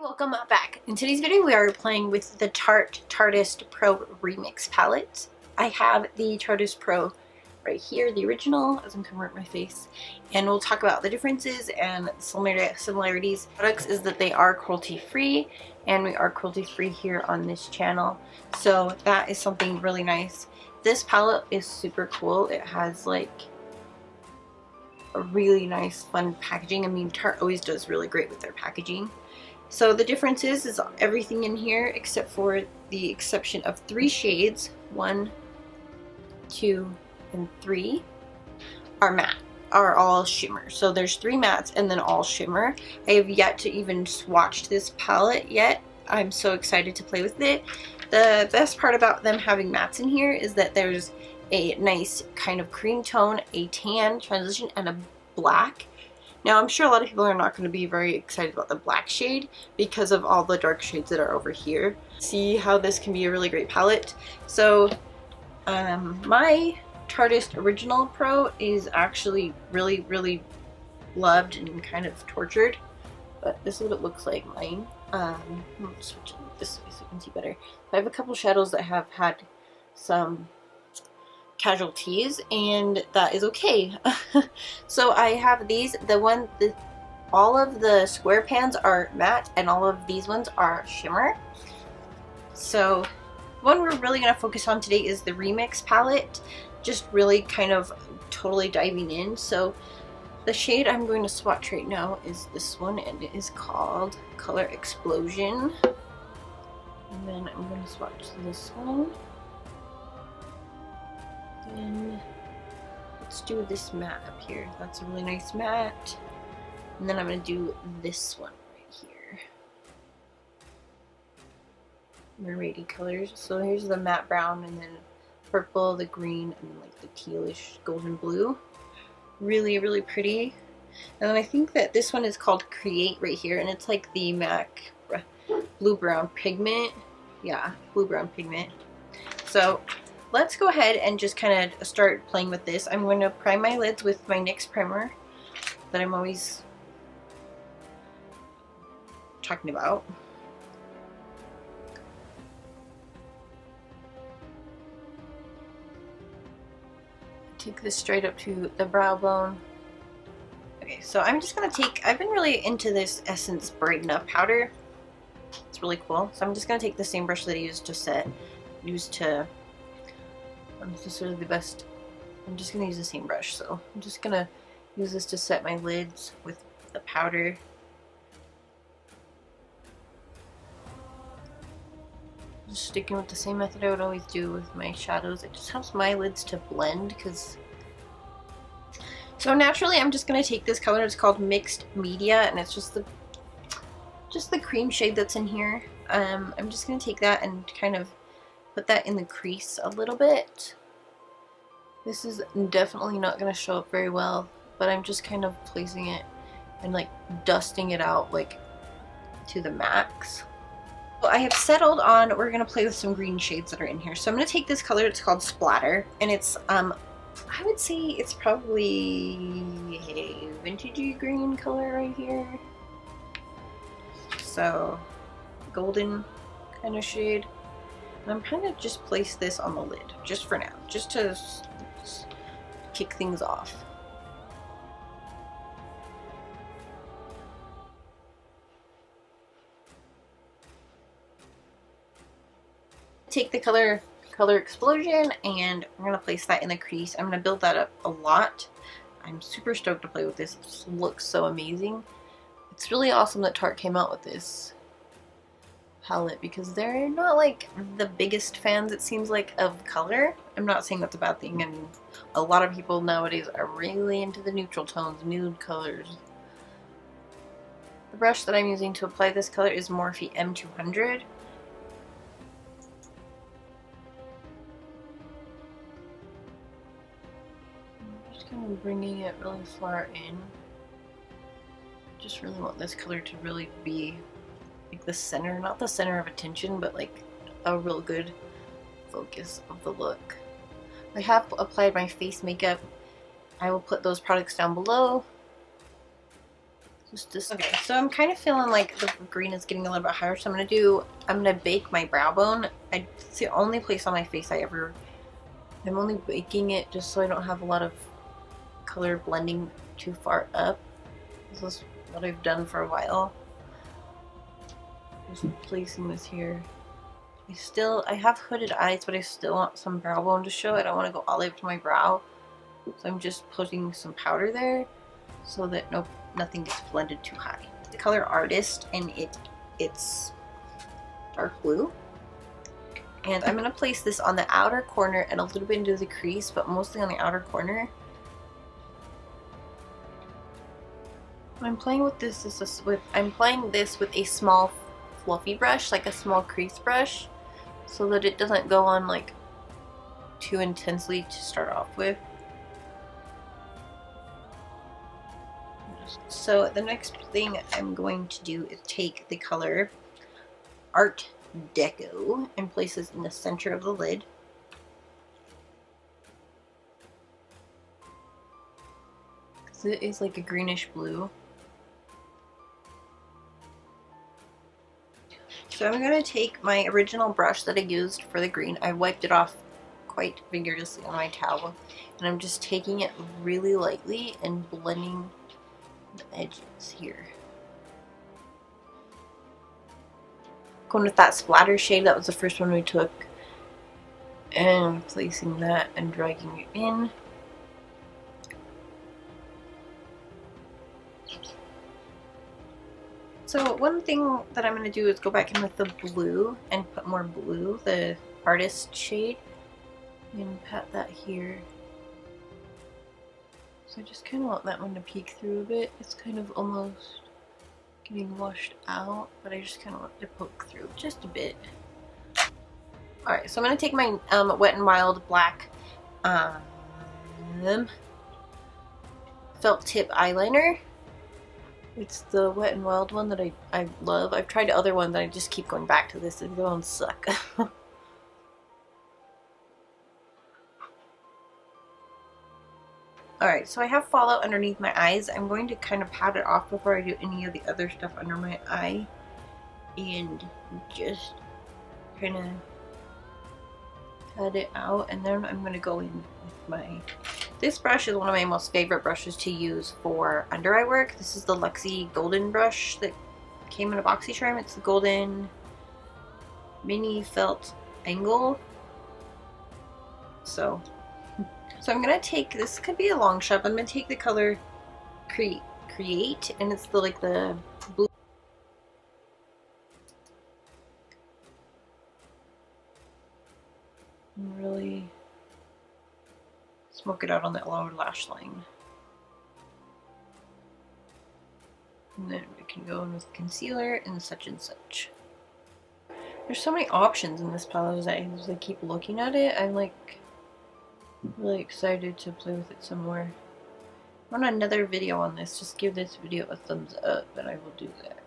welcome back. In today's video we are playing with the Tarte Tarteist Pro Remix palette. I have the Tarteist Pro right here, the original, as I'm covering my face, and we'll talk about the differences and similarities. Products is that they are cruelty free, and we are cruelty free here on this channel, so that is something really nice. This palette is super cool. It has like a really nice fun packaging. I mean, Tarte always does really great with their packaging. So the difference is everything in here except for the exception of 3 shades, 1, 2, and 3 are matte, are all shimmer. So there's 3 mattes and then all shimmer. I have yet to even swatch this palette yet. I'm so excited to play with it. The best part about them having mattes in here is that there's a nice kind of cream tone, a tan transition, and a black. Now, I'm sure a lot of people are not going to be very excited about the black shade because of all the dark shades that are over here. See how this can be a really great palette. So, my Tarteist Original Pro is actually really loved and kind of tortured. But this is what it looks like, mine. I'm going to switch it this way so you can see better. I have a couple shadows that have had some casualties, and that is okay. So I have these, all of the square pans are matte and all of these ones are shimmer. So the one we're really going to focus on today is the REMIX palette, just really kind of totally diving in. So the shade I'm going to swatch right now is this one, and it is called Color Explosion. And then I'm going to swatch this one. And let's do this matte up here. That's a really nice matte. And then I'm going to do this one right here. Mermaidy colors. So here's the matte brown, and then purple, the green, and like the tealish golden blue. Really pretty. And then I think that this one is called Create right here, and it's like the MAC blue-brown pigment. Yeah, blue-brown pigment. So let's go ahead and just kind of start playing with this. I'm going to prime my lids with my NYX primer that I'm always talking about. Take this straight up to the brow bone. Okay, so I'm just going to take, I've been really into this Essence Brighten Up powder. It's really cool. So I'm just going to take the same brush that I used to set, this is sort of the best. I'm just going to use the same brush, so I'm just going to use this to set my lids with the powder. Just sticking with the same method I would always do with my shadows. It just helps my lids to blend, because... So naturally I'm just going to take this color, it's called Mixed Media, and it's just the cream shade that's in here. I'm just going to take that and kind of put that in the crease a little bit. This is definitely not going to show up very well, but I'm just kind of placing it and like dusting it out like to the max. Well, I have settled on, we're going to play with some green shades that are in here. So I'm going to take this color, it's called Splatter, and it's I would say it's probably a vintagey green color right here. So golden kind of shade. And I'm kind of just place this on the lid, just for now, just to kick things off. Take the Color Explosion, and I'm going to place that in the crease. I'm going to build that up a lot. I'm super stoked to play with this. It just looks so amazing. It's really awesome that Tarte came out with this palette, because they're not like the biggest fans, it seems like, of color. I'm not saying that's a bad thing, and a lot of people nowadays are really into the neutral tones, nude colors. The brush that I'm using to apply this color is Morphe M200. I'm just kind of bringing it really far in. Just really want this color to really be like the center, not the center of attention, but like a real good focus of the look. I have applied my face makeup. I will put those products down below. Just this. Okay, so I'm kind of feeling like the green is getting a little bit higher, so I'm gonna bake my brow bone. It's the only place on my face I'm only baking it just so I don't have a lot of color blending too far up. This is what I've done for a while. Just placing this here. I have hooded eyes, but I still want some brow bone to show. I don't want to go all the way up to my brow. So I'm just putting some powder there so that nothing gets blended too high. The color Artist, and it's dark blue. And I'm going to place this on the outer corner and a little bit into the crease, but mostly on the outer corner. I'm playing with this. I'm playing this with a small fluffy brush, like a small crease brush, so that it doesn't go on like too intensely to start off with. So the next thing I'm going to do is take the color Art Deco and place this in the center of the lid. So it is like a greenish blue. So I'm going to take my original brush that I used for the green. I wiped it off quite vigorously on my towel, and I'm just taking it really lightly and blending the edges here. Going with that splatter shade, that was the first one we took, and placing that and dragging it in. So one thing that I'm going to do is go back in with the blue and put more blue, the Artist shade, and pat that here. So I just kind of want that one to peek through a bit. It's kind of almost getting washed out, but I just kind of want to poke through just a bit. Alright, so I'm going to take my Wet n Wild black felt tip eyeliner. It's the Wet n Wild one that I love. I've tried other ones and I just keep going back to this. The other ones suck. Alright, so I have fallout underneath my eyes. I'm going to kind of pat it off before I do any of the other stuff under my eye. And just kind of pat it out. And then I'm going to go in with my... This brush is one of my most favorite brushes to use for under eye work. This is the Luxie Golden brush that came in a BoxyCharm. It's the Golden Mini Felt Angle. So I'm going to take, this could be a long shot, but I'm going to take the color Create, and it's the blue. And really smoke it out on that lower lash line. And then we can go in with concealer and such and such. There's so many options in this palette as I keep looking at it. I'm like really excited to play with it some more. I want another video on this. Just give this video a thumbs up and I will do that.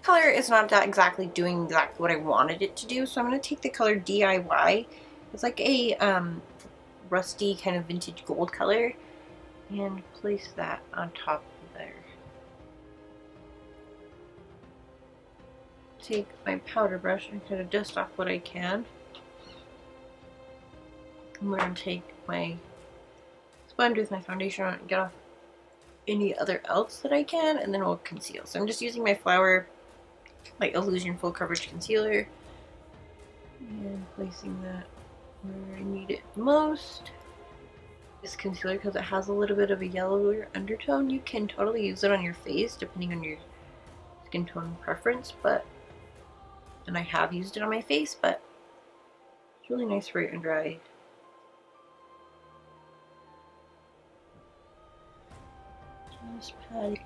Color is not exactly doing exactly what I wanted it to do, so I'm going to take the color DIY. It's like a rusty kind of vintage gold color, and place that on top of there. Take my powder brush and kind of dust off what I can. I'm going to take my sponge with my foundation on and get off any other else that I can, and then we'll conceal. So I'm just using my Flower Illusion Full Coverage Concealer and placing that where I need it most. This concealer, because it has a little bit of a yellower undertone, you can totally use it on your face depending on your skin tone preference, and I have used it on my face, but it's really nice for it and dry.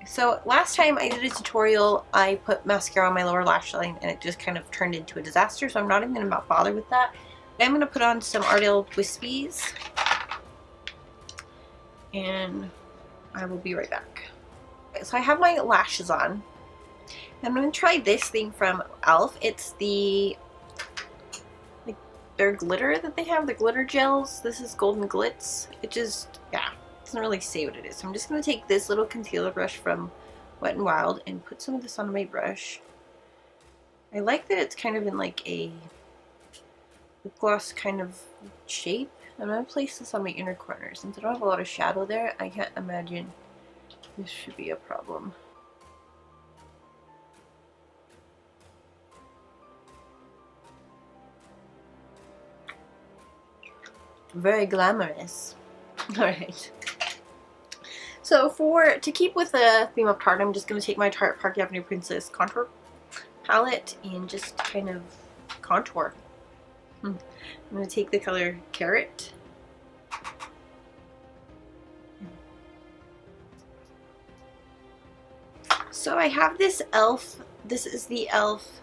So last time I did a tutorial, I put mascara on my lower lash line and it just kind of turned into a disaster, so I'm not even going to bother with that. I'm going to put on some Ardell Wispies and I will be right back. Okay, so I have my lashes on. I'm going to try this thing from e.l.f. It's the their glitter that they have, the glitter gels. This is Golden Glitz. It just, yeah, doesn't really say what it is. So I'm just going to take this little concealer brush from Wet n Wild and put some of this on my brush. I like that it's kind of in like a lip gloss kind of shape. I'm going to place this on my inner corner. Since I don't have a lot of shadow there, I can't imagine this should be a problem. Very glamorous. Alright. So to keep with the theme of Tarte, I'm just going to take my Tarte Park Avenue Princess contour palette and just kind of contour. I'm going to take the color Carrot. So I have this e.l.f. This is the e.l.f.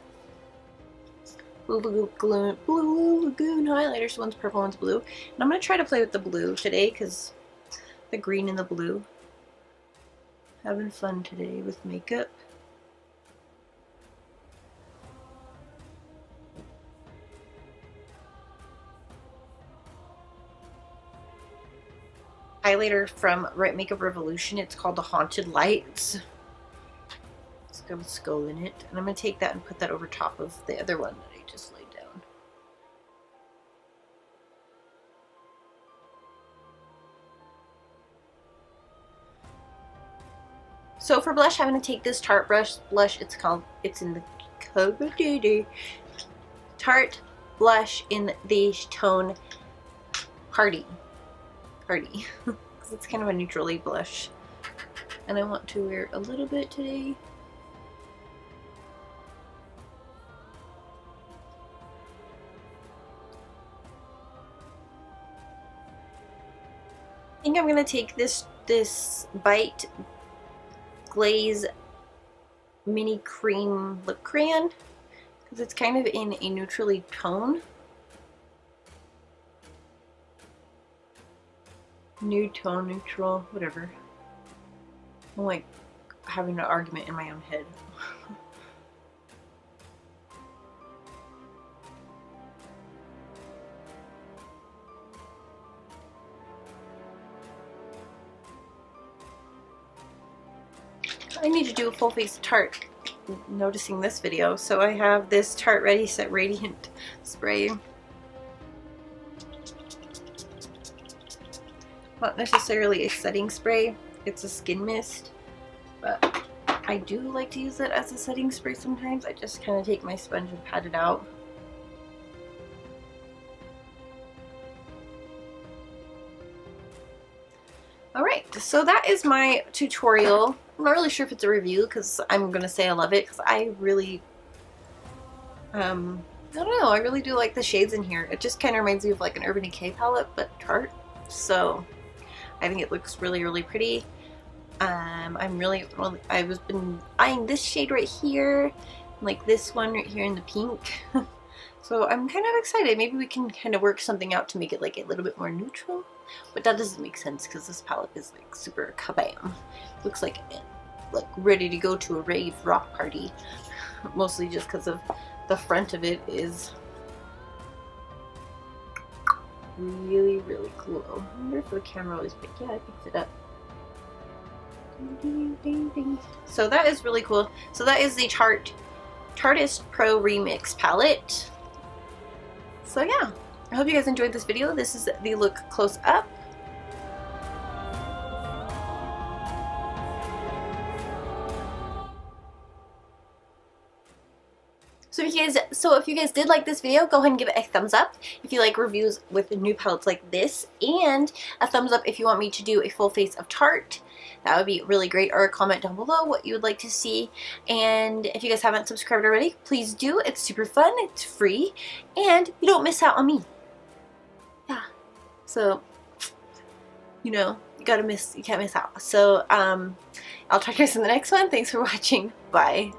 Blue Lagoon highlighter. So one's purple, one's blue. And I'm going to try to play with the blue today because the green and the blue. Having fun today with makeup. Highlighter from Makeup Revolution. It's called the Haunted Lights. It's got a skull in it. And I'm going to take that and put that over top of the other one that I just laid down. So for blush, I'm going to take this Tarte blush. It's in the Tarte blush in the tone Party. Because it's kind of a neutrally blush. And I want to wear a little bit today. I think I'm going to take this Bite Glaze Mini Cream Lip Crayon because it's kind of in a neutrally tone. Nude tone, neutral, whatever. I'm like having an argument in my own head. I need to do a full face Tarte, noticing this video. So I have this Tarte Ready Set Radiant spray. Not necessarily a setting spray, it's a skin mist, but I do like to use it as a setting spray sometimes. I just kind of take my sponge and pat it out. Alright, so that is my tutorial. I'm not really sure if it's a review because I'm going to say I love it because I really, I don't know, I really do like the shades in here. It just kind of reminds me of like an Urban Decay palette, but Tarte. So I think it looks really, really pretty. I've been eyeing this shade right here, like this one right here in the pink. So I'm kind of excited. Maybe we can kind of work something out to make it like a little bit more neutral. But that doesn't make sense because this palette is like super kabam. Looks like ready to go to a rave rock party. Mostly just because of the front of it is really, really cool. I wonder if the camera always picked. Yeah, I picked it up. So that is really cool. So that is the Tarteist Pro Remix palette. So yeah, I hope you guys enjoyed this video. This is the look close up. So if you guys did like this video, go ahead and give it a thumbs up if you like reviews with new palettes like this, and a thumbs up if you want me to do a full face of Tarte. That would be really great, or a comment down below what you would like to see. And if you guys haven't subscribed already, please do. It's super fun, it's free, and you don't miss out on me. Yeah. So, you know, you can't miss out. So, I'll talk to you guys in the next one. Thanks for watching. Bye.